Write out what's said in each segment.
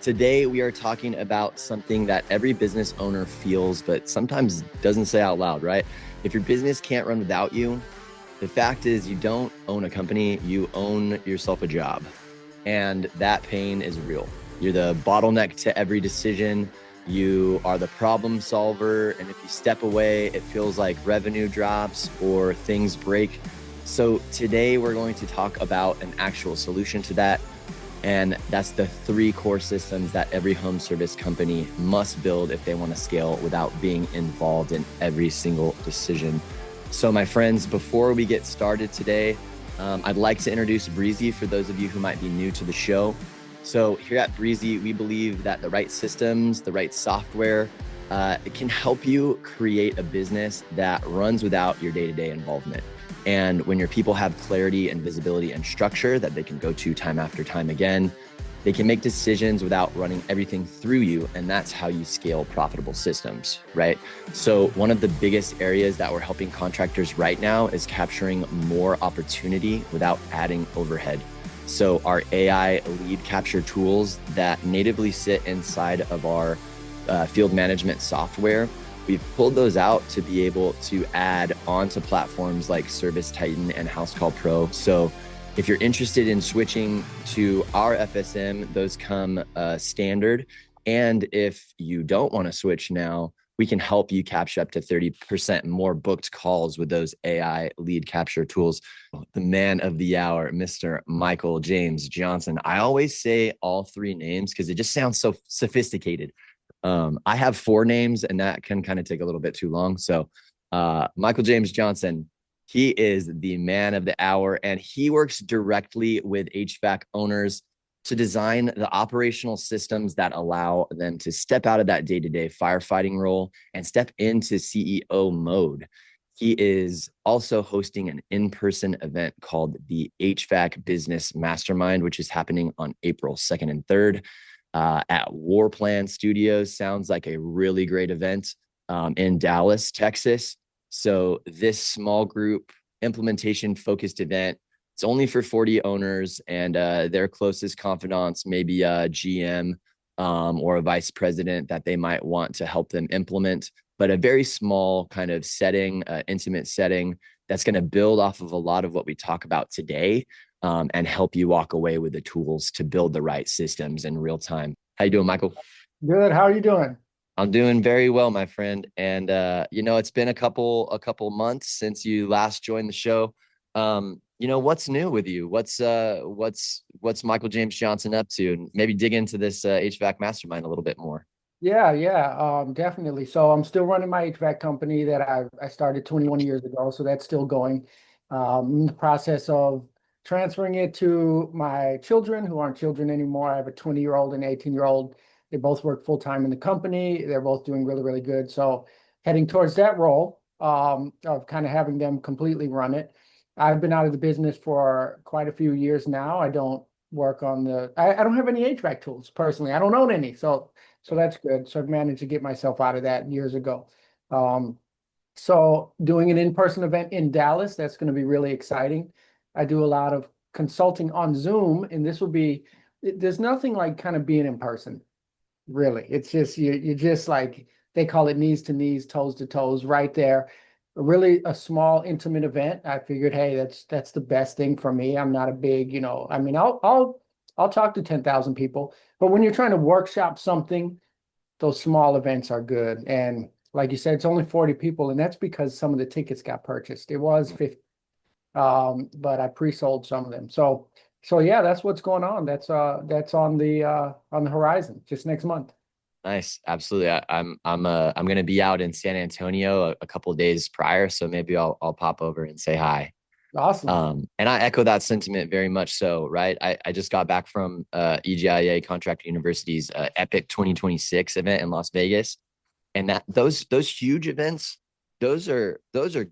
Today, we are talking about something that every business owner feels, but sometimes doesn't say out loud, right? If your business can't run without you, the fact is you don't own a company, you own yourself a job. And that pain is real. You're the bottleneck to every decision. You are the problem solver. And if you step away, it feels like revenue drops or things break. So today we're going to talk about an actual solution to that. And that's the 3 core systems that every home service company must build if they want to scale without being involved in every single decision. So my friends, before we get started today, I'd like to introduce Breezy for those of you who might be new to the show. So here at Breezy, we believe that the right systems, the right software, it can help you create a business that runs without your day-to-day involvement. And when your people have clarity and visibility and structure that they can go to time after time again, they can make decisions without running everything through you. And that's how you scale profitable systems, right? So one of the biggest areas that we're helping contractors right now is capturing more opportunity without adding overhead. So our AI lead capture tools that natively sit inside of our field management software, we've pulled those out to be able to add onto platforms like Service Titan and House Call Pro. So if you're interested in switching to our FSM, those come standard. And if you don't want to switch now, we can help you capture up to 30% more booked calls with those AI lead capture tools. The man of the hour, Mr. Michael James Johnson. I always say all 3 names because it just sounds so sophisticated. I have 4 names and that can kind of take a little bit too long. So Michael James Johnson, he is the man of the hour and he works directly with HVAC owners to design the operational systems that allow them to step out of that day-to-day firefighting role and step into CEO mode. He is also hosting an in-person event called the HVAC Business Mastermind, which is happening on April 2nd and 3rd. At Warplan Studios. Sounds like a really great event in Dallas, Texas. So this small group implementation focused event, it's only for 40 owners and their closest confidants, maybe a GM or a vice president that they might want to help them implement, but a very small kind of setting, intimate setting that's going to build off of a lot of what we talk about today. And help you walk away with the tools to build the right systems in real time. How you doing, Michael? Good. How are you doing? I'm doing very well, my friend. And it's been a couple months since you last joined the show. What's new with you? What's Michael James Johnson up to? And maybe dig into this HVAC mastermind a little bit more. Yeah, definitely. So I'm still running my HVAC company that I started 21 years ago. So that's still going. In the process of transferring it to my children who aren't children anymore. I have a 20-year-old and 18-year-old. They both work full time in the company. They're both doing really, really good. So heading towards that role of kind of having them completely run it. I've been out of the business for quite a few years now. I don't work on I don't have any HVAC tools personally. I don't own any. So that's good. So I've managed to get myself out of that years ago. So doing an in-person event in Dallas, that's going to be really exciting. I do a lot of consulting on Zoom, and there's nothing like kind of being in person, really. It's just, you're just like, they call it knees to knees, toes to toes, right there. Really a small, intimate event. I figured, hey, that's the best thing for me. I'm not a big, I mean, I'll talk to 10,000 people, but when you're trying to workshop something, those small events are good. And like you said, it's only 40 people, and that's because some of the tickets got purchased. It was 50. But I pre-sold some of them. So yeah, that's what's going on. That's on the horizon just next month. Nice, absolutely. I'm gonna be out in San Antonio a couple of days prior, so maybe I'll pop over and say hi. Awesome. And I echo that sentiment very much so, right? I just got back from EGIA Contractor University's Epic 2026 event in Las Vegas. And that those huge events, those are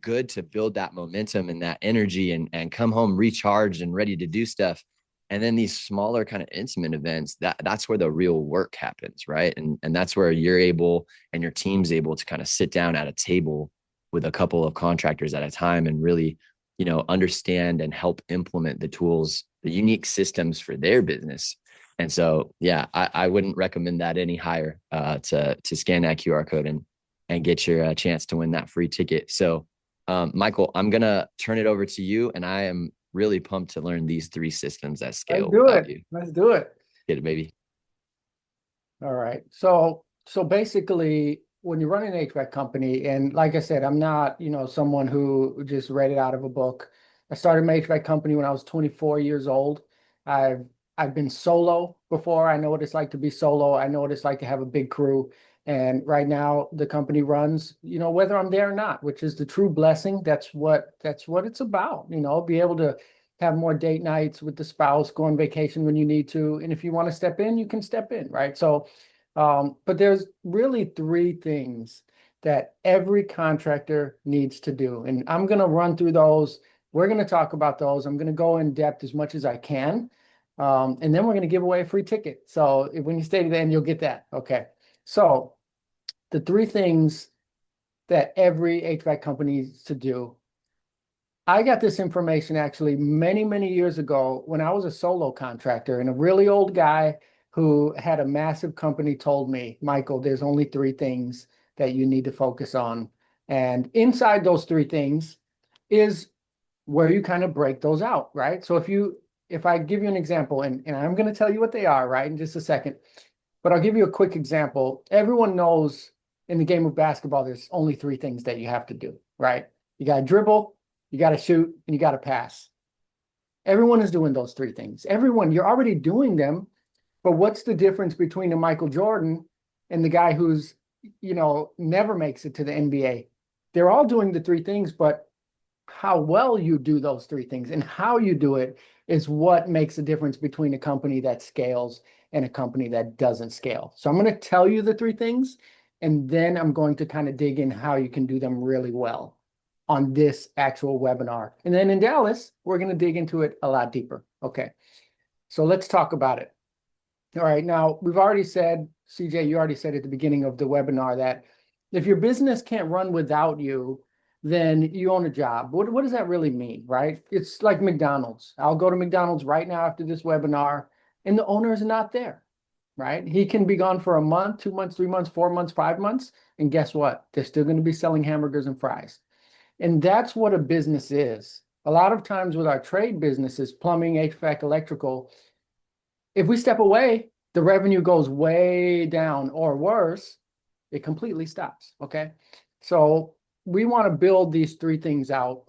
good to build that momentum and that energy and come home recharged and ready to do stuff. And then these smaller kind of intimate events, that's where the real work happens, right? And that's where you're able and your team's able to kind of sit down at a table with a couple of contractors at a time and really, understand and help implement the tools, the unique systems for their business. And so, yeah, I wouldn't recommend that any higher to scan that QR code and get your chance to win that free ticket. So, Michael, I'm gonna turn it over to you, and I am really pumped to learn these three systems that Let's scale do without it. you. Let's do it. Get it, baby. All right. So basically, when you run an HVAC company, and like I said, I'm not, someone who just read it out of a book. I started my HVAC company when I was 24 years old. I've I've been solo before. I know what it's like to be solo. I know what it's like to have a big crew. And right now the company runs, whether I'm there or not, which is the true blessing. That's what it's about, be able to have more date nights with the spouse, go on vacation when you need to. And if you want to step in, you can step in, right? So, but there's really three things that every contractor needs to do. And I'm going to run through those. We're going to talk about those. I'm going to go in depth as much as I can. And then we're going to give away a free ticket. So when you stay to the end, you'll get that. Okay. So the three things that every HVAC company needs to do. I got this information actually many, many years ago when I was a solo contractor, and a really old guy who had a massive company told me, Michael, there's only three things that you need to focus on. And inside those three things is where you kind of break those out, right? So if I give you an example, and I'm going to tell you what they are, right, in just a second, but I'll give you a quick example. Everyone knows in the game of basketball, there's only three things that you have to do, right? You got to dribble, you got to shoot, and you got to pass. Everyone is doing those three things. Everyone, you're already doing them, but what's the difference between a Michael Jordan and the guy who's, never makes it to the NBA? They're all doing the three things, but how well you do those three things and how you do it is what makes the difference between a company that scales and a company that doesn't scale. So I'm going to tell you the three things, and then I'm going to kind of dig in how you can do them really well on this actual webinar. And then in Dallas, we're going to dig into it a lot deeper. Okay. So let's talk about it. All right. Now, we've already said, CJ, you already said at the beginning of the webinar that if your business can't run without you, then you own a job. What does that really mean, right? It's like McDonald's. I'll go to McDonald's right now after this webinar, and the owner is not there, right? He can be gone for a month, 2 months, 3 months, 4 months, 5 months, and guess what? They're still going to be selling hamburgers and fries. And that's what a business is. A lot of times with our trade businesses, plumbing, HVAC, electrical, if we step away, the revenue goes way down, or worse, it completely stops. Okay. So we want to build these three things out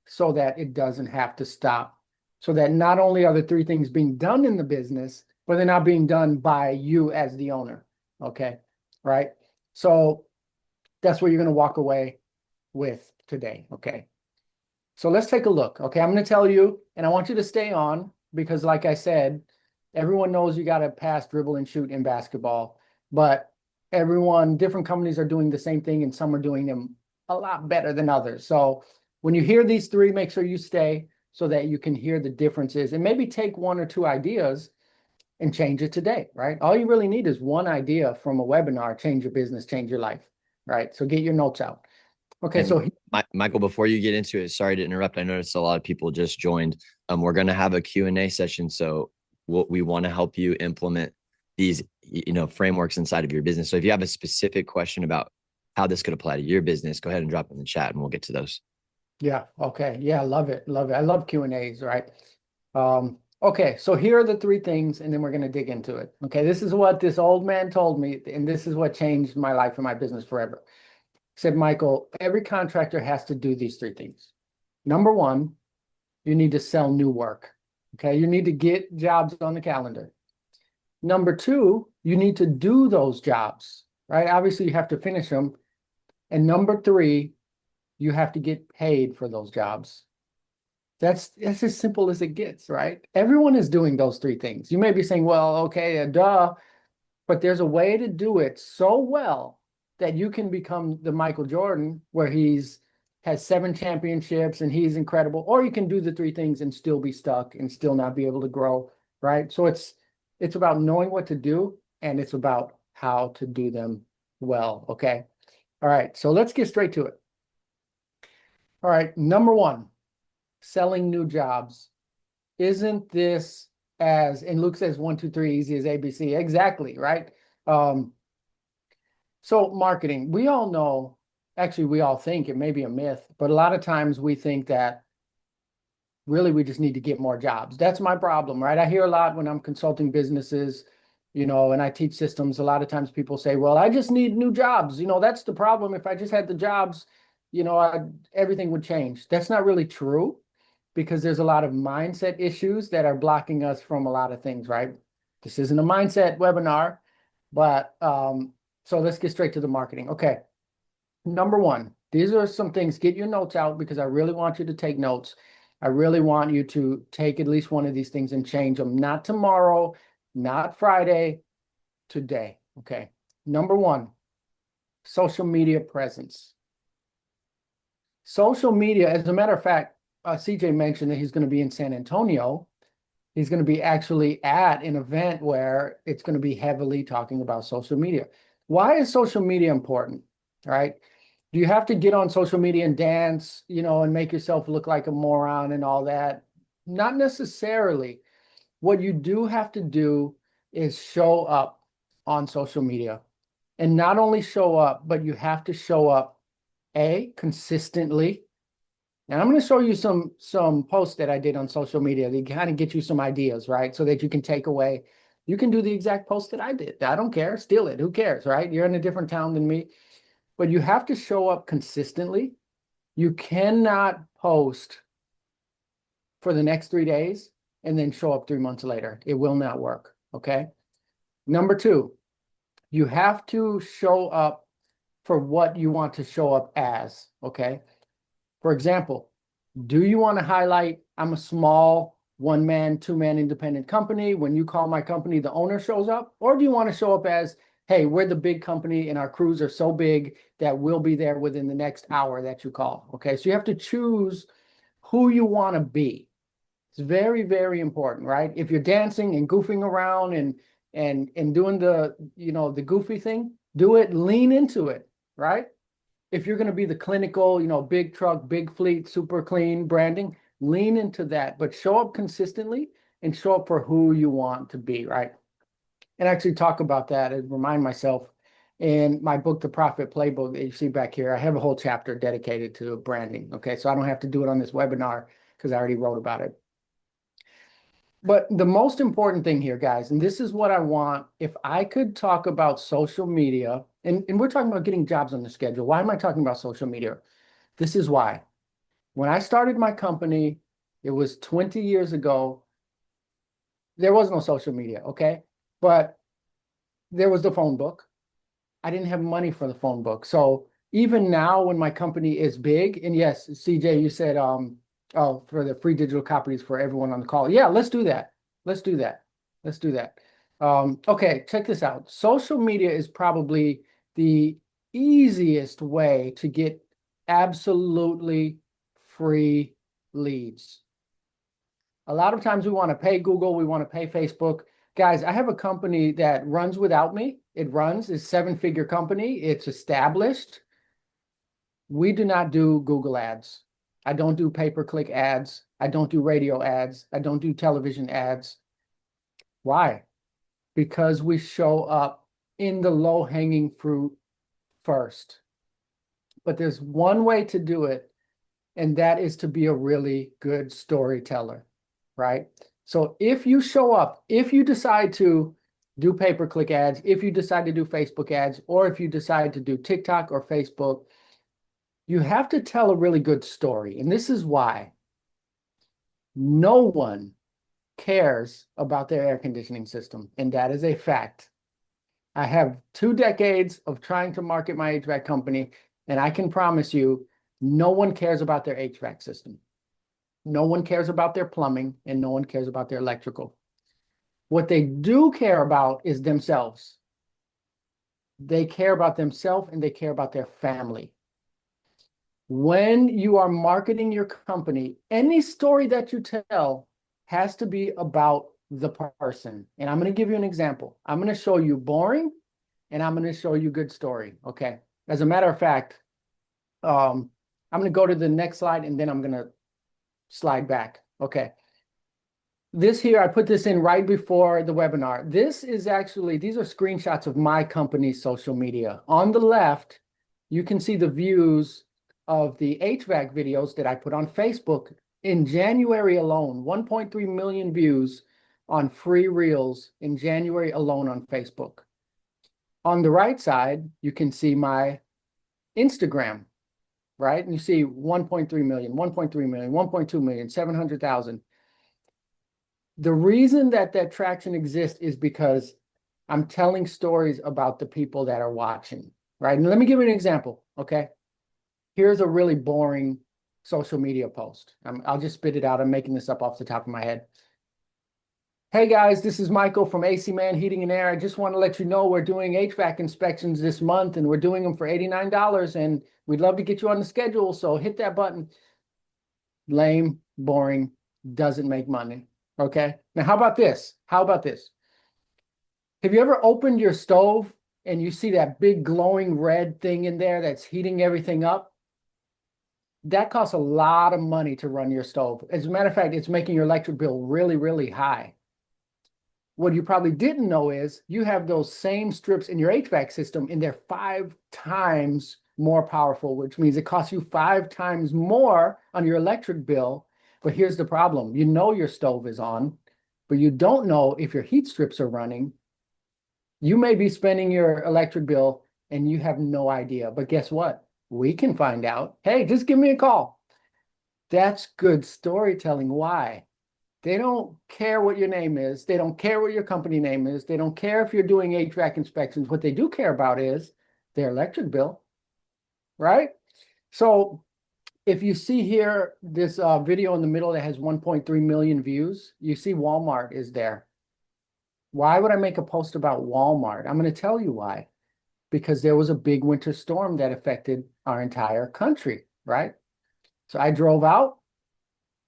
so that it doesn't have to stop. So that not only are the three things being done in the business, but they're not being done by you as the owner. Okay. Right. So that's what you're going to walk away with today. Okay. So let's take a look. Okay. I'm going to tell you, and I want you to stay on because, like I said, everyone knows you got to pass, dribble, and shoot in basketball, but different companies are doing the same thing, and some are doing them a lot better than others. So when you hear these three, make sure you stay so that you can hear the differences and maybe take one or two ideas and change it today, right? All you really need is one idea from a webinar, change your business, change your life, right? So get your notes out. Okay, And so Michael, before you get into it, sorry to interrupt. I noticed a lot of people just joined. We're going to have a Q&A session. So we want to help you implement these, frameworks inside of your business. So if you have a specific question about how this could apply to your business, go ahead and drop it in the chat and we'll get to those. yeah, okay, yeah, love it, love it. I love Q&As, right? Okay, so here are the three things, and then we're going to dig into it. Okay, this is what this old man told me, and this is what changed my life and my business forever. He said, Michael, every contractor has to do these three things. Number one, you need to sell new work. Okay, you need to get jobs on the calendar. Number two, you need to do those jobs, right? Obviously, you have to finish them. And number three, you have to get paid for those jobs. That's as simple as it gets, right? Everyone is doing those three things. You may be saying, well, okay, duh, but there's a way to do it so well that you can become the Michael Jordan where he's has 7 championships and he's incredible, or you can do the three things and still be stuck and still not be able to grow, right? So it's about knowing what to do, and it's about how to do them well, okay? All right, so let's get straight to it. All right, number one, selling new jobs. Isn't this as, and Luke says 1, 2, 3, easy as ABC. Exactly, right? Um, so marketing, we all know, actually, we all think it may be a myth, but a lot of times we think that really we just need to get more jobs. That's my problem, right? I hear a lot when I'm consulting businesses, and I teach systems. A lot of times people say, well, I just need new jobs. That's the problem. If I just had the jobs, everything would change. That's not really true because there's a lot of mindset issues that are blocking us from a lot of things, right? This isn't a mindset webinar, but so let's get straight to the marketing. Okay. Number one, these are some things. Get your notes out because I really want you to take notes. I really want you to take at least one of these things and change them. Not tomorrow, not Friday, today. Okay. Number one, social media presence. Social media, as a matter of fact, CJ mentioned that he's going to be in San Antonio. He's going to be actually at an event where it's going to be heavily talking about social media. Why is social media important? All right. Do you have to get on social media and dance, and make yourself look like a moron and all that? Not necessarily. What you do have to do is show up on social media. And not only show up, but you have to show up, consistently. And I'm going to show you some posts that I did on social media to kind of get you some ideas, right? So that you can take away. You can do the exact post that I did. I don't care. Steal it. Who cares, right? You're in a different town than me. But you have to show up consistently. You cannot post for the next 3 days and then show up 3 months later. It will not work, okay? Number two, you have to show up for what you want to show up as, okay? For example, do you want to highlight, I'm a small one-man, two-man independent company. When you call my company, the owner shows up? Or do you want to show up as, hey, we're the big company and our crews are so big that we'll be there within the next hour that you call? Okay, so you have to choose who you want to be. It's very, very important, right? If you're dancing and goofing around and doing the goofy thing, do it, lean into it, right? If you're going to be the clinical, big truck, big fleet, super clean branding, lean into that, but show up consistently and show up for who you want to be, right? And actually talk about that and remind myself in my book, The Profit Playbook, that you see back here, I have a whole chapter dedicated to branding. Okay. So I don't have to do it on this webinar because I already wrote about it. But the most important thing here, guys, and this is what I want, if I could talk about social media, and we're talking about getting jobs on the schedule. Why am I talking about social media? This is why. When I started my company, it was 20 years ago. There was no social media, okay? But there was the phone book. I didn't have money for the phone book. So even now when my company is big, and yes, CJ, you said, oh, for the free digital copies for everyone on the call. Yeah, let's do that. Let's do that. Let's do that. Okay, check this out. Social media is probably the easiest way to get absolutely free leads. A lot of times we want to pay Google, we want to pay Facebook. Guys, I have a company that runs without me. It's a 7-figure company. It's established. We do not do Google ads. I don't do pay-per-click ads. I don't do radio ads. I don't do television ads. Why? Because we show up in the low-hanging fruit first. But there's one way to do it, and that is to be a really good storyteller, right? So if you show up, if you decide to do pay-per-click ads, if you decide to do Facebook ads, or if you decide to do TikTok or Facebook, you have to tell a really good story. And this is why no one cares about their air conditioning system. And that is a fact. I have 2 decades of trying to market my HVAC company, and I can promise you, no one cares about their HVAC system. No one cares about their plumbing, and no one cares about their electrical. What they do care about is themselves. They care about themselves and they care about their family. When you are marketing your company, any story that you tell has to be about the person. And I'm going to give you an example. I'm going to show you boring and I'm going to show you good story. Okay. As a matter of fact, I'm going to go to the next slide and then I'm going to slide back. Okay. This here, I put this in right before the webinar. This is actually, these are screenshots of my company's social media. On the left, you can see the views of the HVAC videos that I put on Facebook in January alone. 1.3 million views on free reels in January alone on Facebook. On the right side, you can see my Instagram, right? And you see 1.3 million, 1.3 million, 1.2 million, 700,000. The reason that that traction exists is because I'm telling stories about the people that are watching, right? And let me give you an example, okay? Here's a really boring social media post. I'll just spit it out. I'm making this up off the top of my head. Hey guys, this is Michael from AC Man Heating and Air. I just want to let you know we're doing HVAC inspections this month and we're doing them for $89 and we'd love to get you on the schedule. So hit that button. Lame, boring, doesn't make money. Okay. Now, how about this? How about this? Have you ever opened your stove and you see that big glowing red thing in there that's heating everything up? That costs a lot of money to run your stove. As a matter of fact, it's making your electric bill really, really high. What you probably didn't know is you have those same strips in your HVAC system and they're 5 times more powerful, which means it costs you 5 times more on your electric bill. But here's the problem. You know your stove is on, but you don't know if your heat strips are running. You may be spending your electric bill and you have no idea. But guess what? We can find out. Hey, just give me a call. That's good storytelling. Why? They don't care what your name is. They don't care what your company name is. They don't care if you're doing HVAC inspections. What they do care about is their electric bill, right? So if you see here this video in the middle that has 1.3 million views, you see Walmart is there. Why would I make a post about Walmart? I'm going to tell you why. Because there was a big winter storm that affected our entire country, right? So I drove out,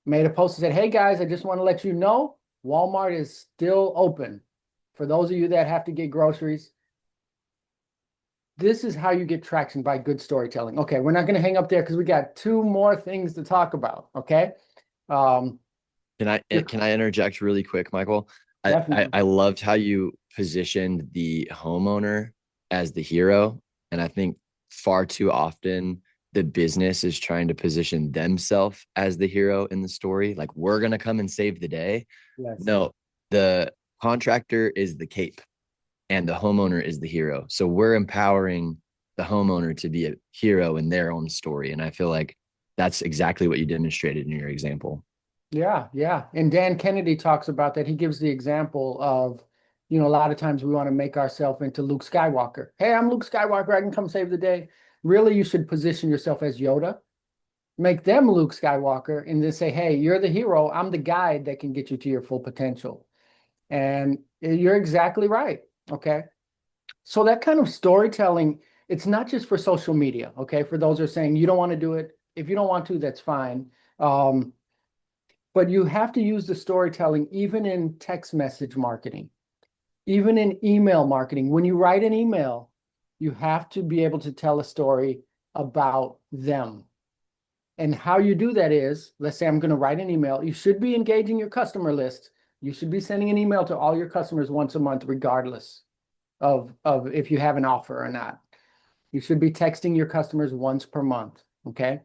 made a post and said, hey guys, I just want to let you know Walmart is still open. For those of you that have to get groceries, this is how you get traction, by good storytelling. Okay, we're not going to hang up there because we got 2 more things to talk about. Okay. Can I interject really quick, Michael? Definitely. I loved how you positioned the homeowner as the hero. And I think far too often the business is trying to position themselves as the hero in the story. Like, we're going to come and save the day. Yes. No, the contractor is the cape and the homeowner is the hero. So we're empowering the homeowner to be a hero in their own story. And I feel like that's exactly what you demonstrated in your example. Yeah, yeah. And Dan Kennedy talks about that. He gives the example of, a lot of times we want to make ourselves into Luke Skywalker. Hey, I'm Luke Skywalker. I can come save the day. Really, you should position yourself as Yoda. Make them Luke Skywalker and then say, hey, you're the hero. I'm the guide that can get you to your full potential. And you're exactly right. Okay. So that kind of storytelling, it's not just for social media. Okay. For those who are saying you don't want to do it. If you don't want to, that's fine. But you have to use the storytelling even in text message marketing, even in email marketing. When you write an email, you have to be able to tell a story about them. And how you do that is, let's say I'm going to write an email. You should be engaging your customer list. You should be sending an email to all your customers once a month, regardless of if you have an offer or not. You should be texting your customers once per month. Okay.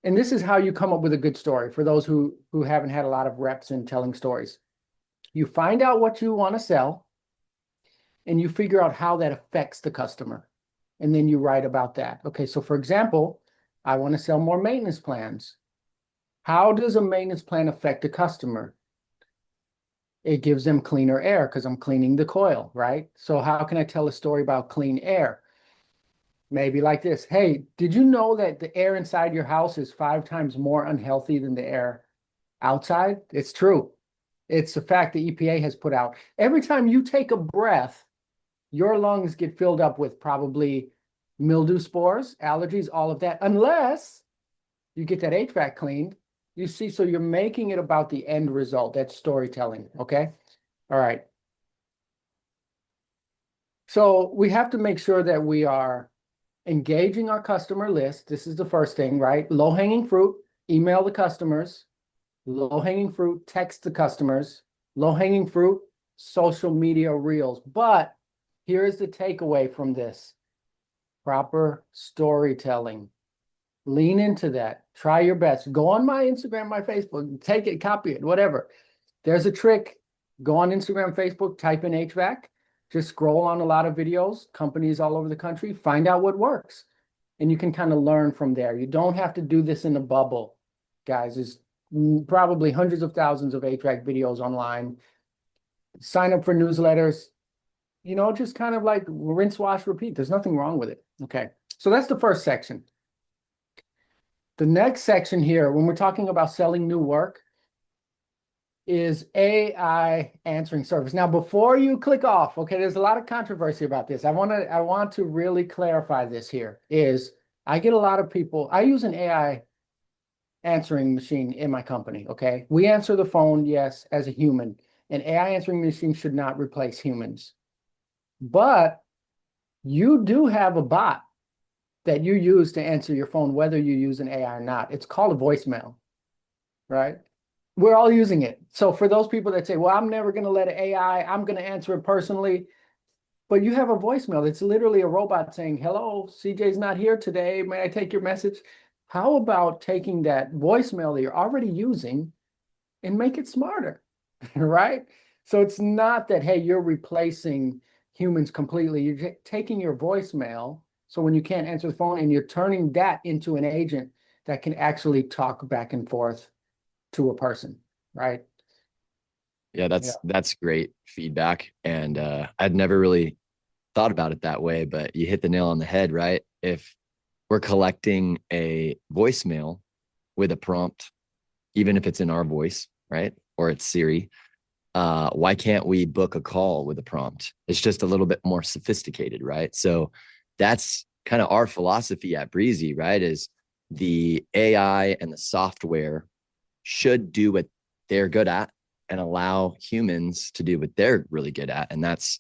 And this is how you come up with a good story for those who haven't had a lot of reps in telling stories. You find out what you want to sell and you figure out how that affects the customer. And then you write about that. Okay, so for example, I want to sell more maintenance plans. How does a maintenance plan affect a customer? It gives them cleaner air because I'm cleaning the coil, right? So how can I tell a story about clean air? Maybe like this. Hey, did you know that the air inside your house is 5 times more unhealthy than the air outside? It's true. It's a fact the EPA has put out. Every time you take a breath, your lungs get filled up with probably mildew spores, allergies, all of that, unless you get that HVAC cleaned. You see, so you're making it about the end result. That's storytelling. Okay. All right. So we have to make sure that we are engaging our customer list. This is the first thing, right? Low hanging fruit, email the customers. Low-hanging fruit, text to customers. Low-hanging fruit, social media reels. But here's the takeaway from this: proper storytelling. Lean into that. Try your best. Go on my Instagram, my Facebook, take it, copy it, whatever. There's a trick. Go on Instagram, Facebook, type in HVAC. Just scroll on a lot of videos, companies all over the country, find out what works. And you can kind of learn from there. You don't have to do this in a bubble, guys. There's probably hundreds of thousands of HVAC videos online. Sign up for newsletters, just kind of like rinse, wash, repeat. There's nothing wrong with it. Okay. So that's the first section. The next section here, when we're talking about selling new work, is AI answering service. Now, before you click off, okay, there's a lot of controversy about this. I want to really clarify this here. I get a lot of people. I use an AI answering machine in my company. Okay, we answer the phone, yes, as a human. An AI answering machine should not replace humans, but you do have a bot that you use to answer your phone, whether you use an AI or not. It's called a voicemail, right? We're all using it. So for those people that say, well, I'm never going to let an AI, I'm going to answer it personally. But you have a voicemail. It's literally a robot saying, hello, CJ's not here today. May I take your message? How about taking that voicemail that you're already using and make it smarter, right? So it's not that, hey, you're replacing humans completely. You're taking your voicemail, so when you can't answer the phone, and you're turning that into an agent that can actually talk back and forth to a person, right? Yeah, Yeah. that's great feedback. And I'd never really thought about it that way, but you hit the nail on the head, right? If we're collecting a voicemail with a prompt, even if it's in our voice, right? Or it's Siri, why can't we book a call with a prompt? It's just a little bit more sophisticated, right? So that's kind of our philosophy at Breezy, right? Is the AI and the software should do what they're good at and allow humans to do what they're really good at. And that's,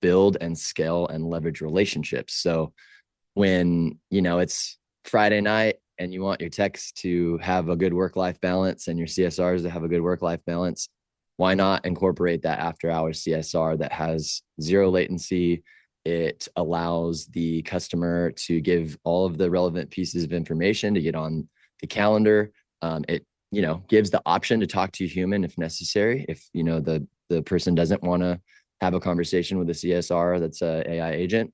build and scale and leverage relationships. So when, it's Friday night and you want your techs to have a good work-life balance and your CSRs to have a good work-life balance, why not incorporate that after-hours CSR that has zero latency? It allows the customer to give all of the relevant pieces of information to get on the calendar. It gives the option to talk to a human if necessary. If the person doesn't want to have a conversation with a CSR that's a AI agent.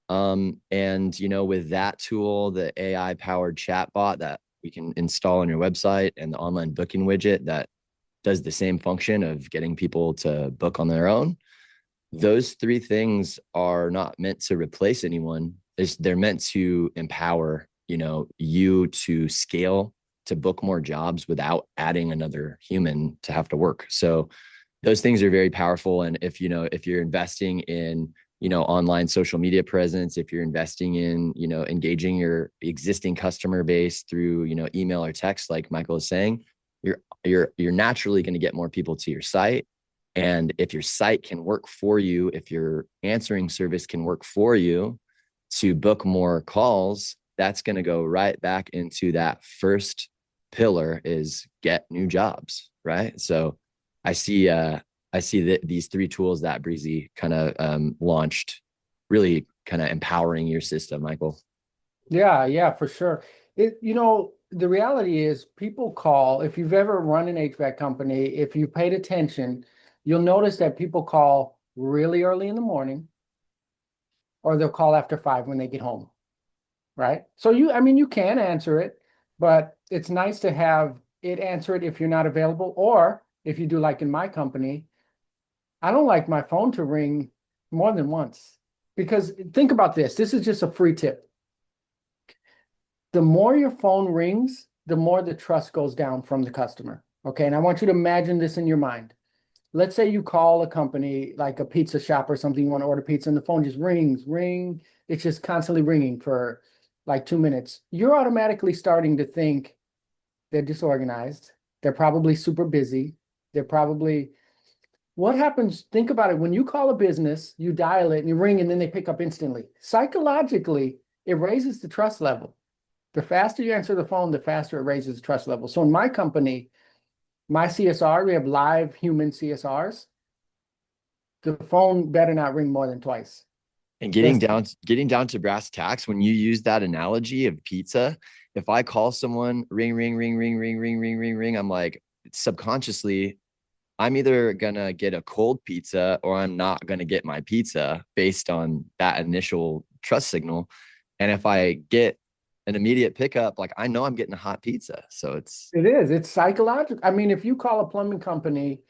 And with that tool, the AI powered chatbot that we can install on your website, and the online booking widget that does the same function of getting people to book on their own. Those three things are not meant to replace anyone. They're meant to empower, you to scale, to book more jobs without adding another human to have to work. So those things are very powerful. And if you're investing in online social media presence, if you're investing in engaging your existing customer base through email or text, like Michael is saying, you're naturally going to get more people to your site. And if your site can work for you, if your answering service can work for you to book more calls, that's going to go right back into that first pillar, is get new jobs, right? So I see that these three tools that Breezy kind of launched, really kind of empowering your system, Michael. Yeah, for sure. The reality is people call, if you've ever run an HVAC company, if you paid attention, you'll notice that people call really early in the morning, or they'll call after 5 when they get home, right? So you can answer it, but it's nice to have it answer it if you're not available, or if you do like in my company, I don't like my phone to ring more than once. Because think about this. This is just a free tip. The more your phone rings, the more the trust goes down from the customer. Okay. And I want you to imagine this in your mind. Let's say you call a company like a pizza shop or something, you want to order pizza, and the phone just ring. It's just constantly ringing for like 2 minutes. You're automatically starting to think they're disorganized. They're probably super busy. They're probably, what happens? Think about it. When you call a business, you dial it and you ring, and then they pick up instantly. Psychologically, it raises the trust level. The faster you answer the phone, the faster it raises the trust level. So in my company, my CSR, we have live human CSRs. The phone better not ring more than twice. And That's getting down to brass tacks, when you use that analogy of pizza, if I call someone ring, ring, ring, ring, ring, ring, ring, ring, ring, I'm like subconsciously, I'm either gonna get a cold pizza or I'm not gonna get my pizza based on that initial trust signal. And if I get an immediate pickup, like I know I'm getting a hot pizza. So it's it is. It's psychological. I mean, if you call a plumbing company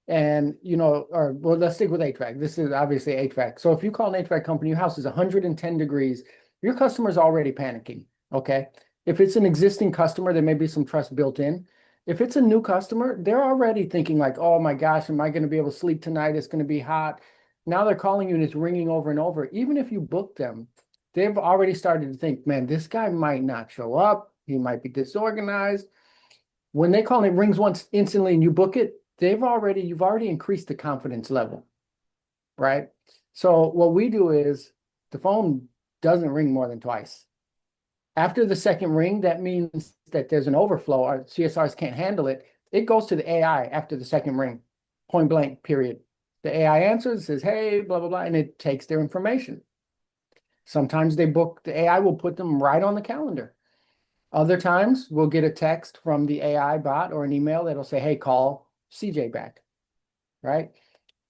and, or well, let's stick with HVAC. This is obviously HVAC. So if you call an HVAC company, your house is 110 degrees, your customer's already panicking. Okay. If it's an existing customer, there may be some trust built in. If it's a new customer, they're already thinking like, oh my gosh, am I going to be able to sleep tonight? It's going to be hot. Now they're calling you and it's ringing over and over. Even if you book them, they've already started to think, man, this guy might not show up. He might be disorganized. When they call and it rings once instantly and you book it, you've already increased the confidence level, right? So what we do is the phone doesn't ring more than twice. After the second ring, that means that there's an overflow. Our CSRs can't handle it. It goes to the AI after the second ring, point blank, period. The AI answers, says, hey, blah, blah, blah, and it takes their information. Sometimes the AI will put them right on the calendar. Other times we'll get a text from the AI bot or an email that'll say, hey, call CJ back, right?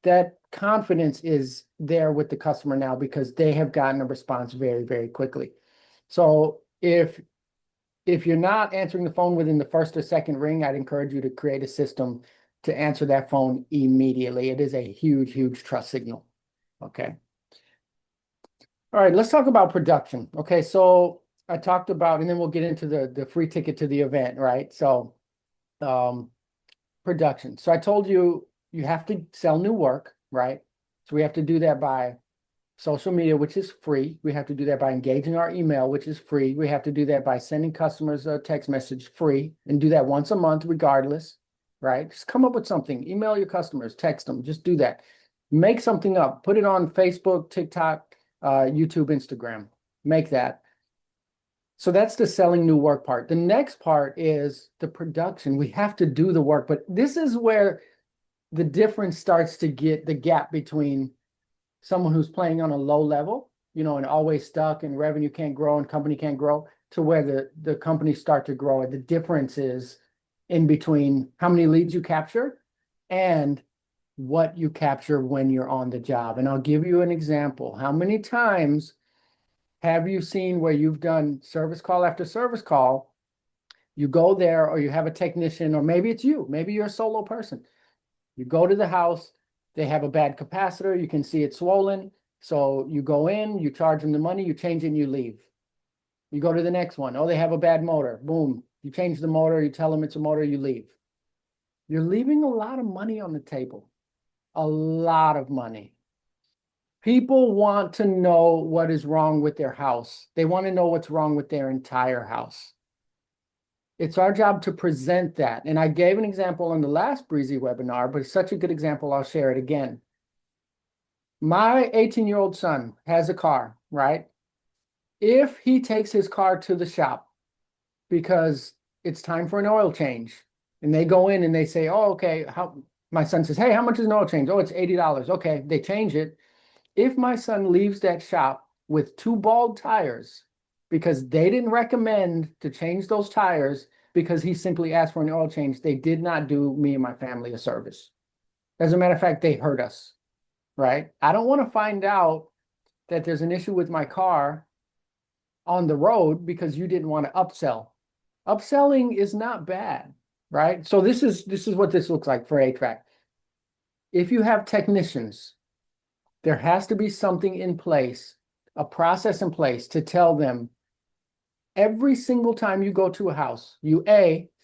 That confidence is there with the customer now because they have gotten a response very, very quickly. So if you're not answering the phone within the first or second ring, I'd encourage you to create a system to answer that phone immediately. It is a huge, huge trust signal. Okay. All right, let's talk about production. Okay, so I talked about, and then we'll get into the free ticket to the event, right? So production. So I told you you have to sell new work, right? So we have to do that by social media, which is free. We have to do that by engaging our email, which is free. We have to do that by sending customers a text message free and do that once a month regardless, right? Just come up with something. Email your customers, text them, just do that. Make something up. Put it on Facebook, TikTok, YouTube, Instagram. Make that. So that's the selling new work part. The next part is the production. We have to do the work, but this is where the difference starts to get the gap between someone who's playing on a low level, and always stuck and revenue can't grow and company can't grow to where the companies start to grow. And the difference is in between how many leads you capture and what you capture when you're on the job. And I'll give you an example. How many times have you seen where you've done service call after service call? You go there or you have a technician, or maybe it's you, maybe you're a solo person. You go to the house, they have a bad capacitor, you can see it's swollen. So you go in, you charge them the money, you change it and you leave. You go to the next one. Oh, they have a bad motor. Boom. You change the motor, you tell them it's a motor, you leave. You're leaving a lot of money on the table. A lot of money. People want to know what is wrong with their house. They want to know what's wrong with their entire house. It's our job to present that. And I gave an example on the last Breezy webinar, but it's such a good example, I'll share it again. My 18-year-old son has a car, right? If he takes his car to the shop because it's time for an oil change, and they go in and they say, oh, okay, my son says, hey, how much is an oil change? Oh, it's $80. Okay, they change it. If my son leaves that shop with two bald tires because they didn't recommend to change those tires because he simply asked for an oil change, they did not do me and my family a service. As a matter of fact, they hurt us, right? I don't want to find out that there's an issue with my car on the road because you didn't want to upsell. Upselling is not bad, right? So this is what this looks like for HVAC. If you have technicians, there has to be something in place, a process in place to tell them every single time you go to a house, you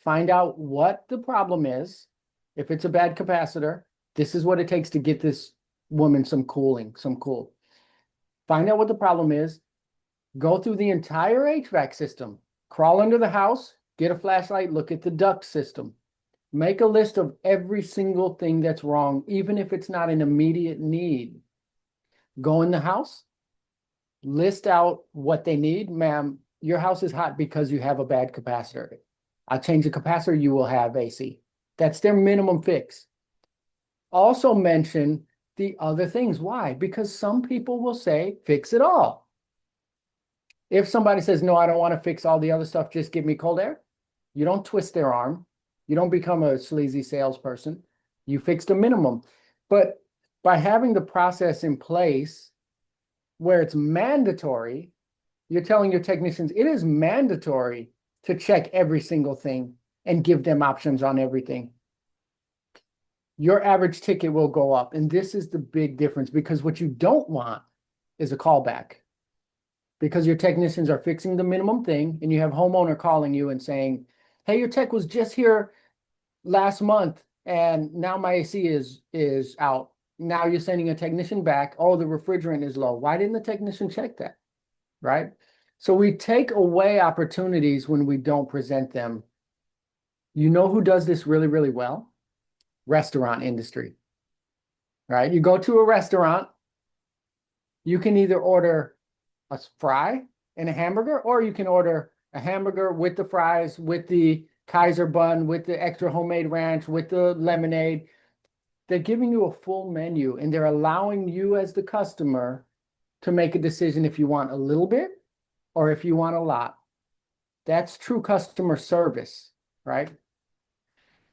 find out what the problem is. If it's a bad capacitor, this is what it takes to get this woman some cool. Find out what the problem is, go through the entire HVAC system, crawl under the house, get a flashlight, look at the duct system. Make a list of every single thing that's wrong, even if it's not an immediate need. Go in the house, list out what they need. Ma'am, your house is hot because you have a bad capacitor. I'll change the capacitor, you will have AC. That's their minimum fix. Also mention the other things. Why? Because some people will say, fix it all. If somebody says, no, I don't want to fix all the other stuff, just give me cold air, you don't twist their arm. You don't become a sleazy salesperson. You fix the minimum. But by having the process in place where it's mandatory, you're telling your technicians it is mandatory to check every single thing and give them options on everything. Your average ticket will go up. And this is the big difference, because what you don't want is a callback, because your technicians are fixing the minimum thing and you have homeowner calling you and saying, hey, your tech was just here last month and now my AC is out. Now you're sending a technician back. Oh, the refrigerant is low. Why didn't the technician check that? Right? So we take away opportunities when we don't present them. You know who does this really, really well? Restaurant industry, right? You go to a restaurant, you can either order a fry and a hamburger, or you can order a hamburger with the fries, with the Kaiser bun, with the extra homemade ranch, with the lemonade. They're giving you a full menu and they're allowing you as the customer to make a decision if you want a little bit or if you want a lot. That's true customer service, right?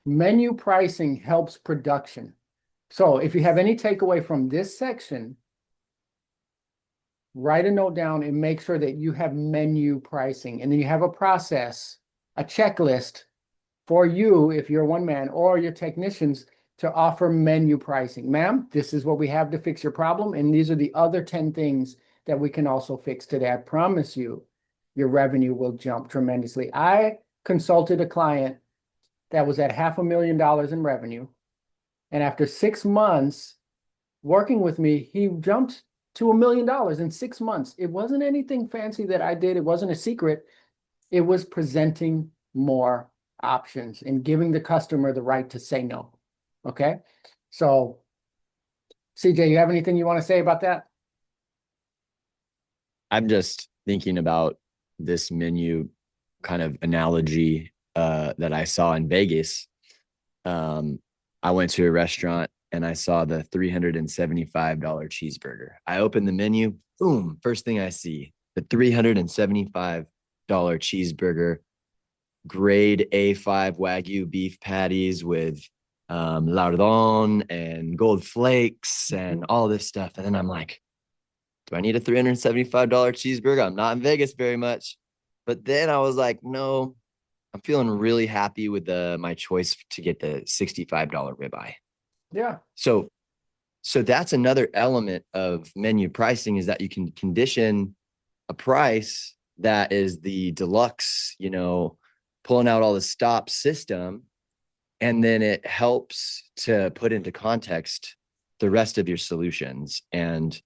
Menu pricing helps production. So if you have any takeaway from this section, write a note down and make sure that you have menu pricing. And then you have a process, a checklist for you, if you're one man, or your technicians, to offer menu pricing. Ma'am, this is what we have to fix your problem. And these are the other 10 things that we can also fix today. I promise you, your revenue will jump tremendously. I consulted a client that was at $500,000 in revenue. And after 6 months working with me, he jumped to $1 million in 6 months. It wasn't anything fancy that I did. It wasn't a secret. It was presenting more options and giving the customer the right to say no. Okay. So CJ, you have anything you want to say about that? I'm just thinking about this menu kind of analogy that I saw in Vegas. I went to a restaurant and I saw the $375 cheeseburger. I opened the menu, boom, first thing I see, the $375 cheeseburger, grade A5 Wagyu beef patties with lardon and gold flakes and all this stuff. And then I'm like, do I need a $375 cheeseburger? I'm not in Vegas very much. But then I was like, no, I'm feeling really happy with my choice to get the $65 ribeye. Yeah. So that's another element of menu pricing, is that you can condition a price that is the deluxe, pulling out all the stop system. And then it helps to put into context the rest of your solutions and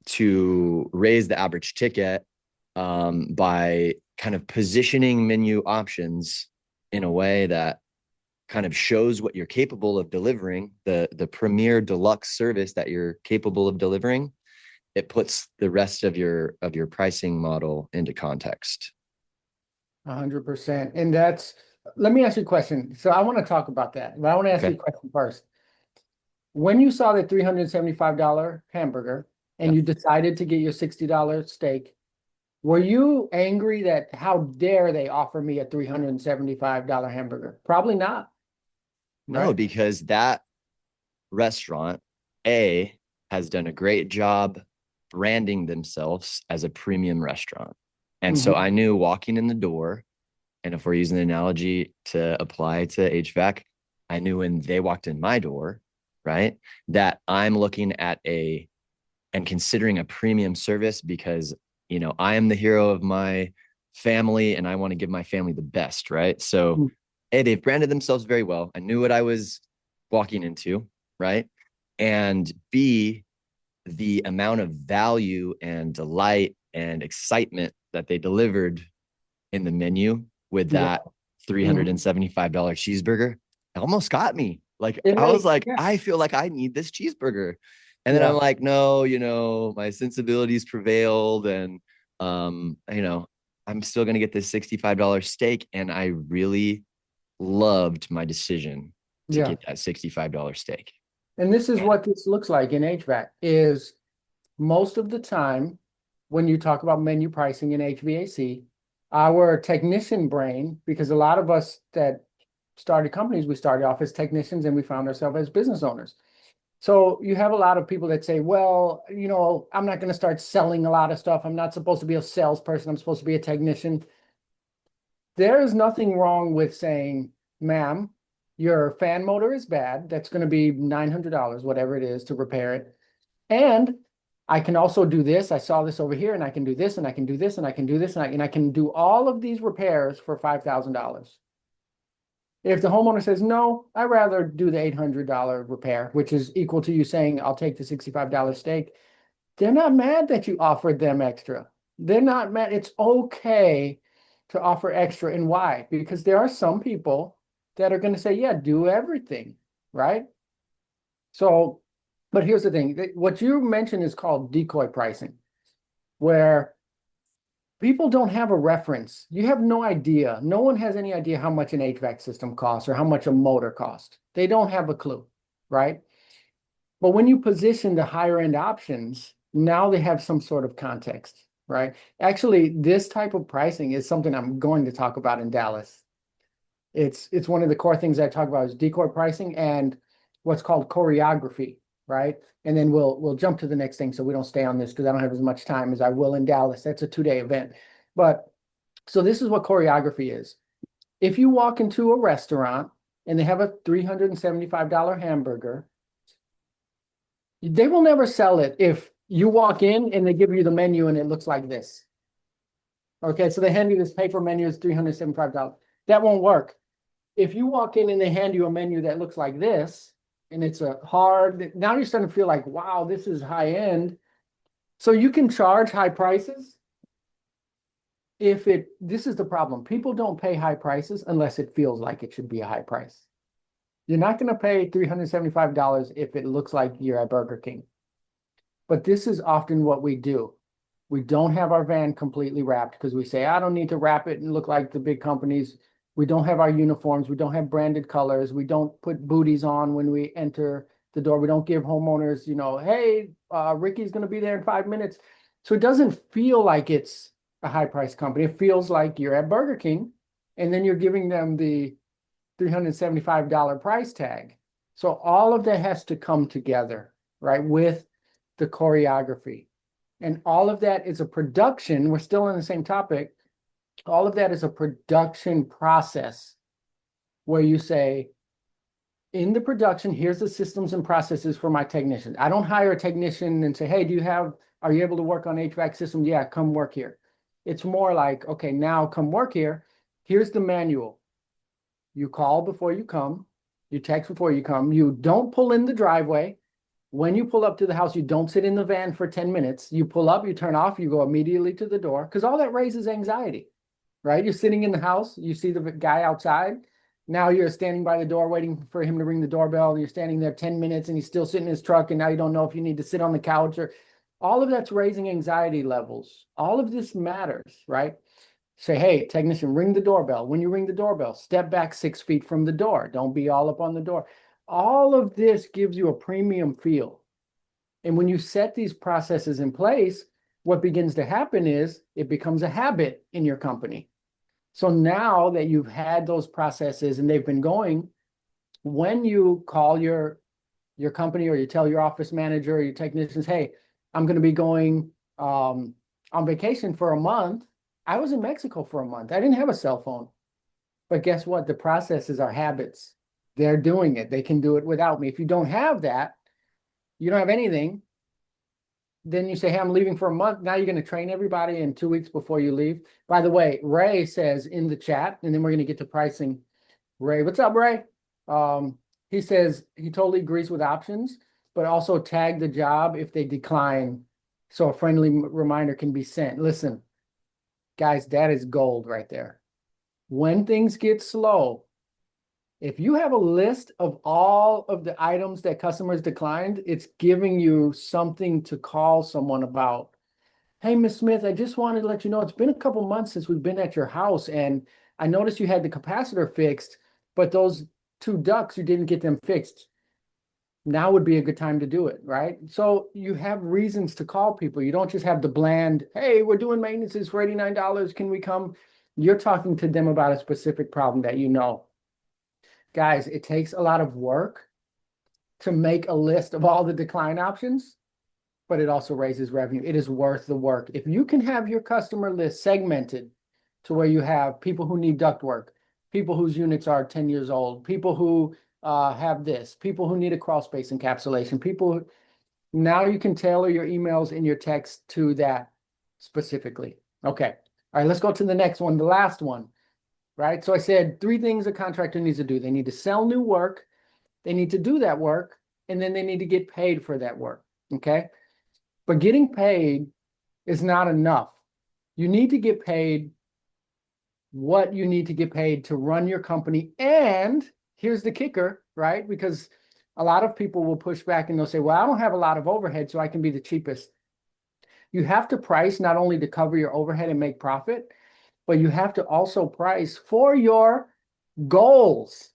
to raise the average ticket by kind of positioning menu options in a way that kind of shows what you're capable of delivering, the premier deluxe service that you're capable of delivering. It puts the rest of your pricing model into context. 100%. And let me ask you a question. So I want to talk about that, but I want to ask you a question first. When you saw that $375 hamburger and you decided to get your $60 steak, were you angry that how dare they offer me a $375 hamburger? Probably not. No, right? because that restaurant, has done a great job branding themselves as a premium restaurant. And so I knew walking in the door, and if we're using the analogy to apply to HVAC, I knew when they walked in my door, right, that I'm looking at and considering a premium service because, I am the hero of my family and I want to give my family the best, right? So, A, they've branded themselves very well. I knew what I was walking into, right? And B, the amount of value and delight and excitement that they delivered in the menu with Yeah. that $375 cheeseburger almost got me. Like, It I was really, like, yeah. I feel like I need this cheeseburger. And then Yeah. I'm like, no, my sensibilities prevailed. And, I'm still going to get this $65 steak. And I really loved my decision to Yeah. get that $65 steak. And this is And what this looks like in HVAC is most of the time when you talk about menu pricing in HVAC, our technician brain, because a lot of us that started companies, we started off as technicians and we found ourselves as business owners. So you have a lot of people that say, well, I'm not going to start selling a lot of stuff. I'm not supposed to be a salesperson. I'm supposed to be a technician. There is nothing wrong with saying, ma'am, your fan motor is bad. That's going to be $900, whatever it is, to repair it. And I can also do this. I saw this over here, and I can do this, and I can do this, and I can do this, and I can do all of these repairs for $5,000. If the homeowner says, no, I'd rather do the $800 repair, which is equal to you saying, I'll take the $65 steak, they're not mad that you offered them extra. They're not mad. It's okay to offer extra. And why? Because there are some people that are going to say, yeah, do everything, right? So, but here's the thing. What you mentioned is called decoy pricing, where people don't have a reference. You have no idea. No one has any idea how much an HVAC system costs or how much a motor costs. They don't have a clue, right? But when you position the higher end options, now they have some sort of context, right? Actually, this type of pricing is something I'm going to talk about in Dallas. It's one of the core things I talk about is decoy pricing and what's called choreography, right? And then we'll jump to the next thing so we don't stay on this because I don't have as much time as I will in Dallas. That's a 2-day event. But so this is what choreography is. If you walk into a restaurant and they have a $375 hamburger, they will never sell it if you walk in and they give you the menu and it looks like this. Okay, so they hand you this paper menu, it's $375. That won't work. If you walk in and they hand you a menu that looks like this, and it's a hard, now you're starting to feel like, wow, this is high end. So you can charge high prices. This is the problem. People don't pay high prices unless it feels like it should be a high price. You're not going to pay $375 if it looks like you're at Burger King. But this is often what we do. We don't have our van completely wrapped because we say, I don't need to wrap it and look like the big companies. We don't have our uniforms. We don't have branded colors. We don't put booties on when we enter the door. We don't give homeowners, hey, Ricky's going to be there in 5 minutes. So it doesn't feel like it's a high price company. It feels like you're at Burger King and then you're giving them the $375 price tag. So all of that has to come together, right, with the choreography. And all of that is a production. We're still on the same topic. All of that is a production process where you say, in the production, here's the systems and processes for my technicians. I don't hire a technician and say, hey, are you able to work on HVAC system? Yeah, come work here. It's more like, okay, now come work here. Here's the manual. You call before you come. You text before you come. You don't pull in the driveway. When you pull up to the house, you don't sit in the van for 10 minutes. You pull up, you turn off, you go immediately to the door because all that raises anxiety, right? You're sitting in the house, you see the guy outside. Now you're standing by the door waiting for him to ring the doorbell. You're standing there 10 minutes and he's still sitting in his truck. And now you don't know if you need to sit on the couch or all of that's raising anxiety levels. All of this matters, right? Say, hey, technician, ring the doorbell. When you ring the doorbell, step back 6 feet from the door. Don't be all up on the door. All of this gives you a premium feel. And when you set these processes in place, what begins to happen is it becomes a habit in your company. So now that you've had those processes and they've been going, when you call your company or you tell your office manager or your technicians, hey, I'm going to be going on vacation for a month. I was in Mexico for a month. I didn't have a cell phone. But guess what? The processes are habits. They're doing it. They can do it without me. If you don't have that, you don't have anything, then you say, hey, I'm leaving for a month. Now you're going to train everybody in 2 weeks before you leave. By the way, Ray says in the chat, and then we're going to get to pricing. Ray, what's up, Ray? He says he totally agrees with options, but also tag the job if they decline so a friendly reminder can be sent. Listen, guys, that is gold right there. When things get slow, if you have a list of all of the items that customers declined, it's giving you something to call someone about. Hey, Miss Smith, I just wanted to let you know it's been a couple months since we've been at your house, and I noticed you had the capacitor fixed, but those two ducts, you didn't get them fixed. Now would be a good time to do it, right? So you have reasons to call people. You don't just have the bland, hey, we're doing maintenances for $89. Can we come? You're talking to them about a specific problem that you know. Guys, it takes a lot of work to make a list of all the decline options, but it also raises revenue. It is worth the work. If you can have your customer list segmented to where you have people who need ductwork, people whose units are 10 years old, people who have this, people who need a crawl space encapsulation, people, now you can tailor your emails and your text to that specifically. Okay. All right, let's go to the next one, the last one, right? So I said 3 things a contractor needs to do. They need to sell new work, they need to do that work, and then they need to get paid for that work. Okay. But getting paid is not enough. You need to get paid what you need to get paid to run your company. And here's the kicker, right? Because a lot of people will push back and they'll say, well, I don't have a lot of overhead, so I can be the cheapest. You have to price not only to cover your overhead and make profit, but you have to also price for your goals.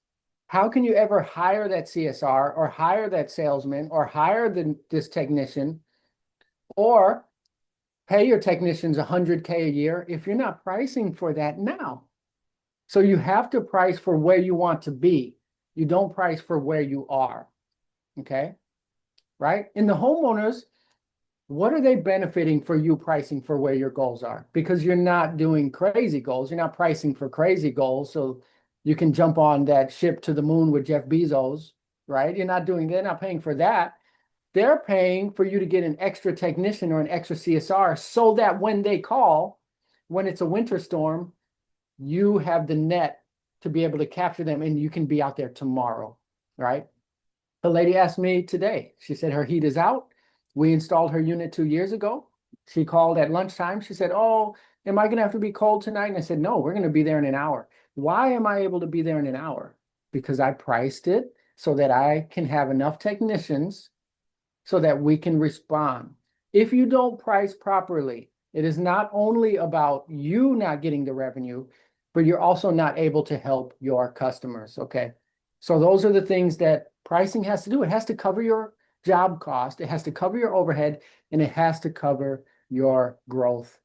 How can you ever hire that CSR or hire that salesman or hire this technician or pay your technicians $100K a year if you're not pricing for that now? So you have to price for where you want to be. You don't price for where you are. Okay. Right? And the homeowners, what are they benefiting for you pricing for where your goals are? Because you're not doing crazy goals. You're not pricing for crazy goals. So you can jump on that ship to the moon with Jeff Bezos, right? They're not paying for that. They're paying for you to get an extra technician or an extra CSR so that when they call, when it's a winter storm, you have the net to be able to capture them and you can be out there tomorrow, right? The lady asked me today, she said her heat is out. We installed her unit 2 years ago. She called at lunchtime. She said, oh, am I going to have to be cold tonight? And I said, no, we're going to be there in an hour. Why am I able to be there in an hour? Because I priced it so that I can have enough technicians so that we can respond. If you don't price properly, it is not only about you not getting the revenue, but you're also not able to help your customers, okay? So those are the things that pricing has to do. It has to cover your job cost, it has to cover your overhead, and it has to cover your growth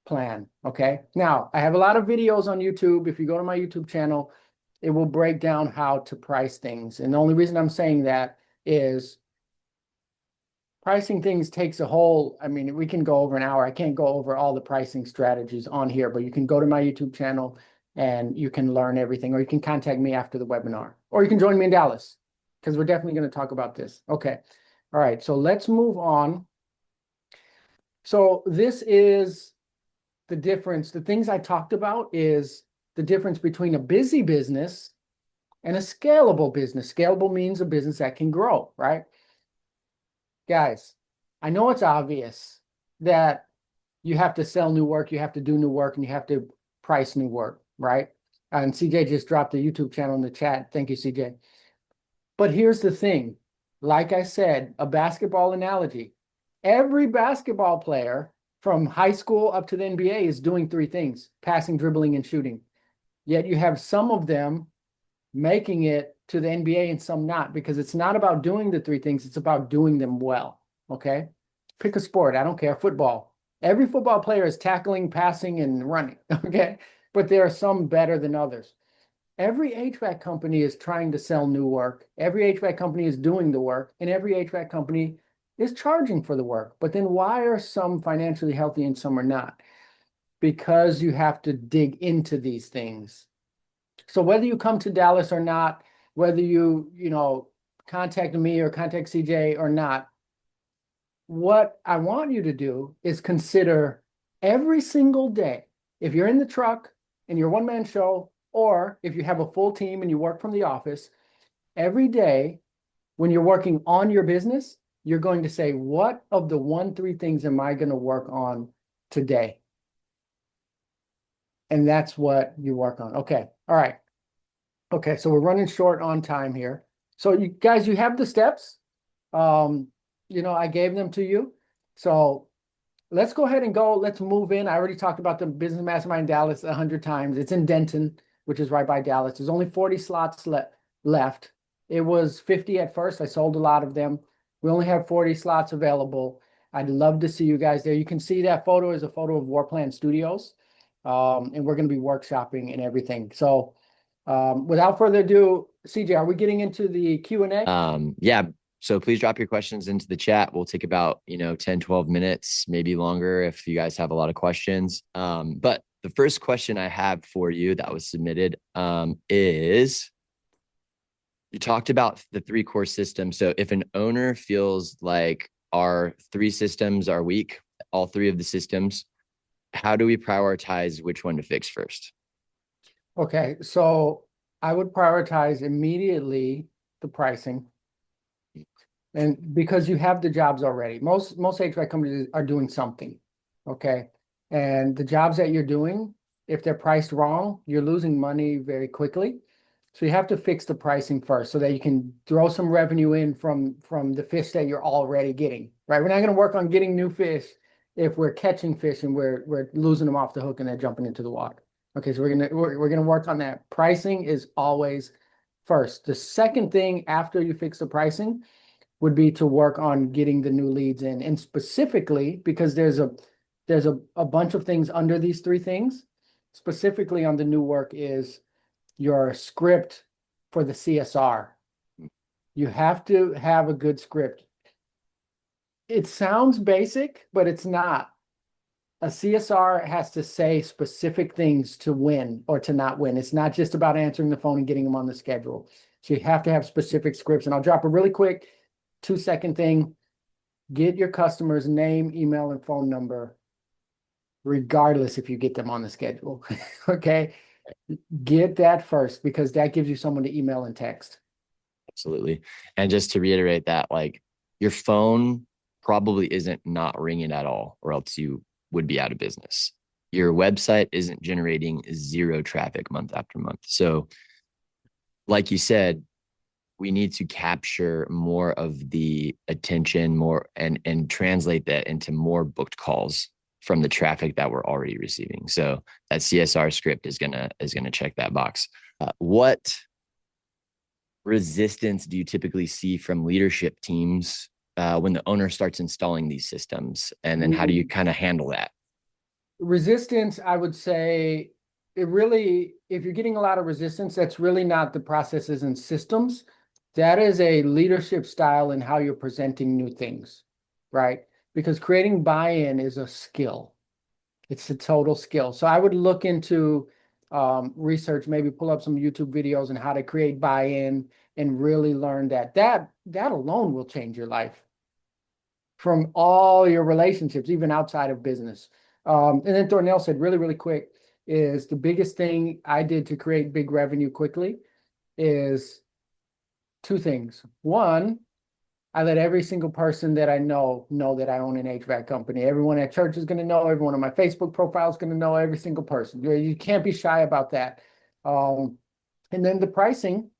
plan, okay? Now, I have a lot of videos on YouTube. If you go to my YouTube channel, it will break down how to price things. And the only reason I'm saying that is pricing things takes a whole, I mean, we can go over an hour. I can't go over all the pricing strategies on here, but you can go to my YouTube channel and you can learn everything, or you can contact me after the webinar, or you can join me in Dallas because we're definitely going to talk about this. Okay. All right. So let's move on. So this is the difference. The things I talked about is the difference between a busy business and a scalable business. Scalable means a business that can grow, right? Guys, I know it's obvious that you have to sell new work, you have to do new work, and you have to price new work, right? And CJ just dropped a YouTube channel in the chat. Thank you, CJ. But here's the thing. Like I said, a basketball analogy. Every basketball player from high school up to the NBA is doing 3 things: passing, dribbling, and shooting. Yet you have some of them making it to the NBA and some not, because it's not about doing the 3 things, it's about doing them well, okay? Pick a sport, I don't care, football. Every football player is tackling, passing, and running, okay? But there are some better than others. Every HVAC company is trying to sell new work. Every HVAC company is doing the work, and every HVAC company is charging for the work. But then why are some financially healthy and some are not? Because you have to dig into these things. So whether you come to Dallas or not, whether you contact me or contact CJ or not, what I want you to do is consider every single day, if you're in the truck and you're one-man show, or if you have a full team and you work from the office, every day when you're working on your business, you're going to say, what of the 3 things am I going to work on today? And that's what you work on. Okay. All right. Okay. So we're running short on time here. So you guys, you have the steps. I gave them to you. So let's go ahead and go. Let's move in. I already talked about the business mastermind in Dallas 100 times. It's in Denton, which is right by Dallas. There's only 40 slots left. It was 50 at first. I sold a lot of them. We only have 40 slots available. I'd love to see you guys there. You can see that photo is a photo of Warplan Studios. And we're going to be workshopping and everything. So without further ado, CJ, are we getting into the Q&A? Yeah. So please drop your questions into the chat. We'll take about, 10, 12 minutes, maybe longer if you guys have a lot of questions. But the first question I have for you that was submitted is, you talked about the 3 core systems. So if an owner feels like our 3 systems are weak, all 3 of the systems, how do we prioritize which one to fix first? Okay, so I would prioritize immediately the pricing. And because you have the jobs already, most HVAC companies are doing something, okay? And the jobs that you're doing, if they're priced wrong, you're losing money very quickly. So you have to fix the pricing first so that you can throw some revenue in from the fish that you're already getting, right? We're not going to work on getting new fish if we're catching fish and we're losing them off the hook and they're jumping into the water. Okay, so we're gonna work on that. Pricing is always first. The second thing after you fix the pricing would be to work on getting the new leads in, and specifically because there's a bunch of things under these 3 things. Specifically on the new work is your script for the CSR. You have to have a good script. It sounds basic, but it's not. A CSR has to say specific things to win or to not win. It's not just about answering the phone and getting them on the schedule. So you have to have specific scripts. And I'll drop a really quick 2-second thing. Get your customer's name, email, and phone number, regardless if you get them on the schedule. Okay. Get that first because that gives you someone to email and text. Absolutely. And just to reiterate that, like, your phone probably isn't not ringing at all, or else you would be out of business. Your website isn't generating 0 traffic month after month. So, like you said, we need to capture more of the attention, more and translate that into more booked calls from the traffic that we're already receiving. So that CSR script is gonna check that box. What resistance do you typically see from leadership teams when the owner starts installing these systems? And then how do you kind of handle that? Resistance, I would say, if you're getting a lot of resistance, that's really not the processes and systems. That is a leadership style in how you're presenting new things, right? Because creating buy-in is a skill. It's a total skill. So I would look into research, maybe pull up some YouTube videos on how to create buy-in and really learn that. That alone will change your life from all your relationships, even outside of business. And then Thornell said really, really quick is the biggest thing I did to create big revenue quickly is 2 things. One, I let every single person that I know that I own an HVAC company. Everyone at church is going to know. Everyone on my Facebook profile is going to know. Every single person. You can't be shy about that. And then the pricing.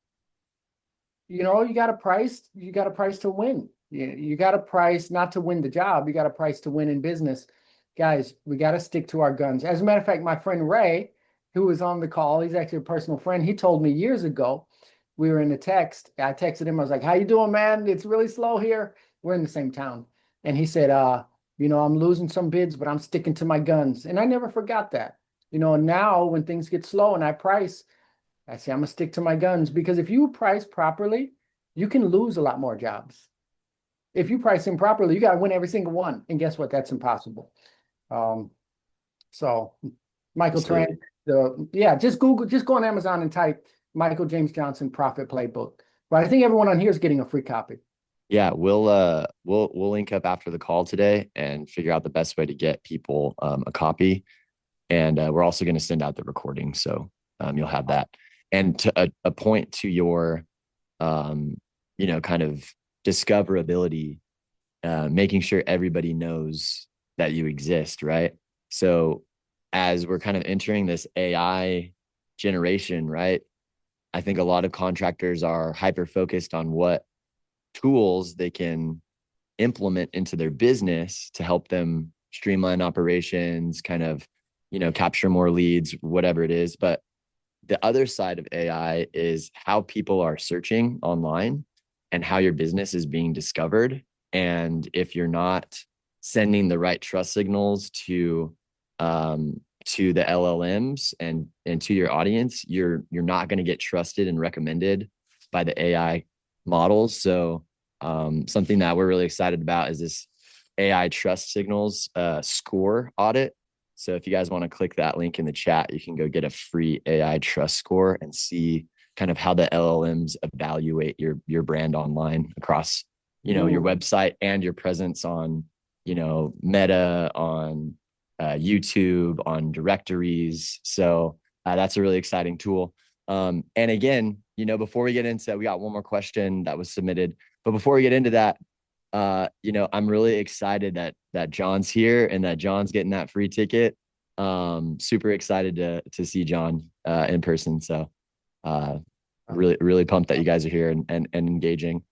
You got to price. You got to price to win. You got to price not to win the job. You got to price to win in business. Guys, we got to stick to our guns. As a matter of fact, my friend Ray, who was on the call, he's actually a personal friend. He told me years ago, we were in a text. I texted him. I was like, "How you doing, man? It's really slow here." We're in the same town, and he said, I'm losing some bids, but I'm sticking to my guns." And I never forgot that. And now when things get slow and I price, I say I'm gonna stick to my guns because if you price properly, you can lose a lot more jobs. If you price improperly, you got to win every single one, and guess what? That's impossible. So Michael Trent, just go on Amazon and type Michael James Johnson Profit Playbook. But I think everyone on here is getting a free copy. Yeah, we'll link up after the call today and figure out the best way to get people a copy. And we're also going to send out the recording, so you'll have that. And to a point to your, kind of discoverability, making sure everybody knows that you exist, right? So as we're kind of entering this AI generation, right? I think a lot of contractors are hyper focused on what tools they can implement into their business to help them streamline operations, kind of, capture more leads, whatever it is. But the other side of AI is how people are searching online and how your business is being discovered. And if you're not sending the right trust signals to the LLMs and to your audience, you're not going to get trusted and recommended by the AI models. So something that we're really excited about is this AI trust signals score audit. So if you guys want to click that link in the chat, you can go get a free AI trust score and see kind of how the LLMs evaluate your brand online across, your website and your presence on, Meta, on YouTube, on directories. So that's a really exciting tool. And again, before we get into, we got one more question that was submitted, but before we get into that, I'm really excited that John's here and that John's getting that free ticket. Super excited to see John in person. So really pumped that you guys are here and engaging.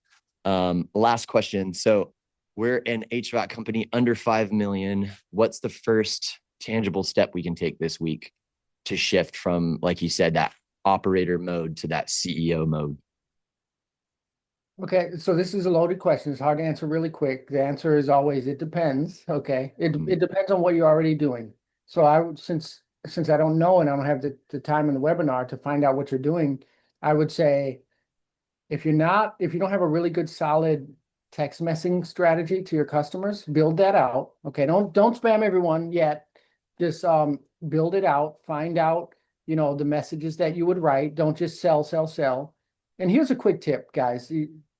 Last question. So we're an HVAC company under 5 million. What's the first tangible step we can take this week to shift from, like you said, that operator mode to that CEO mode? Okay, so this is a loaded question. It's hard to answer really quick. The answer is always, it depends. Okay, it depends on what you're already doing. So I would, since I don't know and I don't have the time in the webinar to find out what you're doing, I would say if you don't have a really good solid text messaging strategy to your customers, build that out. Okay, don't spam everyone yet. Just build it out, find out, the messages that you would write. Don't just sell. And here's a quick tip, guys.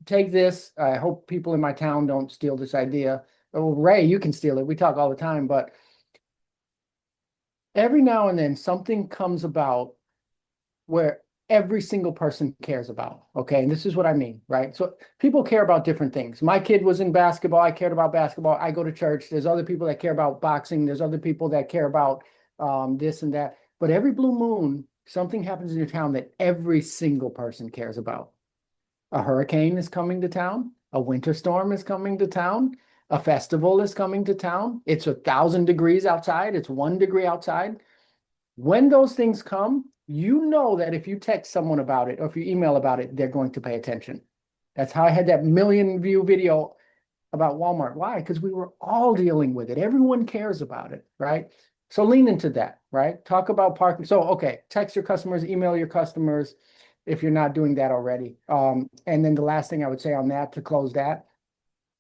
Take this. I hope people in my town don't steal this idea. Oh, Ray, you can steal it. We talk all the time, but every now and then something comes about where every single person cares about. Okay. And this is what I mean, right? So people care about different things. My kid was in basketball. I cared about basketball. I go to church. There's other people that care about boxing. There's other people that care about this and that. But every blue moon, something happens in your town that every single person cares about. A hurricane is coming to town. A winter storm is coming to town. A festival is coming to town. It's 1,000 degrees outside. It's 1 degree outside. When those things come, you know that if you text someone about it or if you email about it, they're going to pay attention. That's how I had that 1 million view video about Walmart. Why? Because we were all dealing with it. Everyone cares about it, right? So lean into that, right? Talk about parking. So, okay, text your customers, email your customers if you're not doing that already. And then the last thing I would say on that to close that,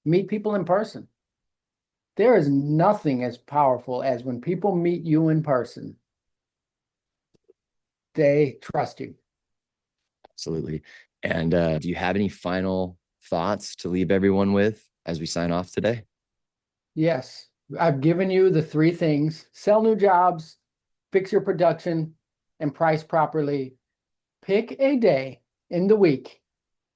meet people in person. There is nothing as powerful as when people meet you in person. They trust you. Absolutely. And do you have any final thoughts to leave everyone with as we sign off today? Yes. I've given you the 3 things: sell new jobs, fix your production, and price properly. Pick a day in the week,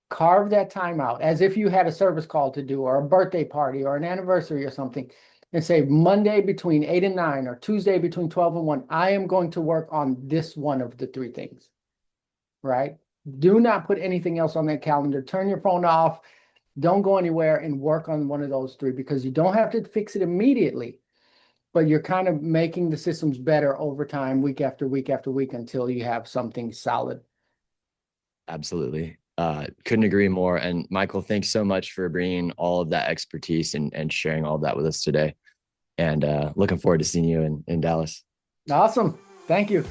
carve that time out as if you had a service call to do or a birthday party or an anniversary or something, and say Monday between 8 and 9 or Tuesday between 12 and 1, I am going to work on this one of the 3 things, right? Do not put anything else on that calendar. Turn your phone off. Don't go anywhere and work on one of those 3, because you don't have to fix it immediately, but you're kind of making the systems better over time, week after week after week, until you have something solid. Absolutely. Couldn't agree more. And Michael, thanks so much for bringing all of that expertise and sharing all of that with us today. And looking forward to seeing you in Dallas. Awesome. Thank you.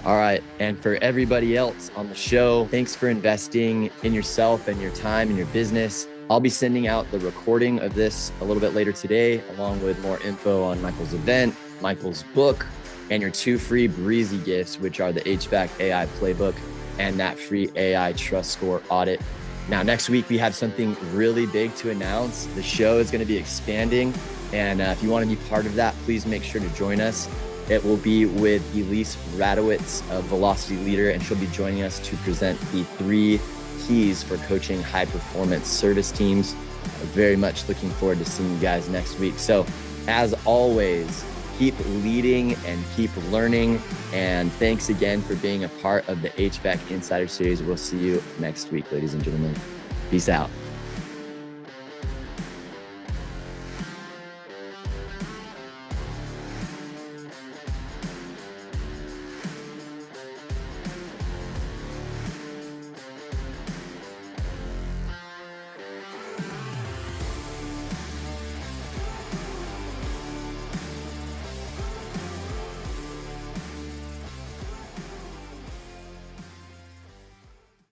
All right. And for everybody else on the show, thanks for investing in yourself and your time and your business. I'll be sending out the recording of this a little bit later today, along with more info on Michael's event, Michael's book, and your 2 free Breezy gifts, which are the HVAC AI playbook and that free AI trust score audit. Now, next week, we have something really big to announce. The show is going to be expanding. And if you want to be part of that, please make sure to join us. It will be with Elise Radowitz, a Velocity Leader, and she'll be joining us to present the 3 keys for coaching high performance service teams. I'm very much looking forward to seeing you guys next week. So as always, keep leading and keep learning. And thanks again for being a part of the HVAC Insider Series. We'll see you next week, ladies and gentlemen. Peace out.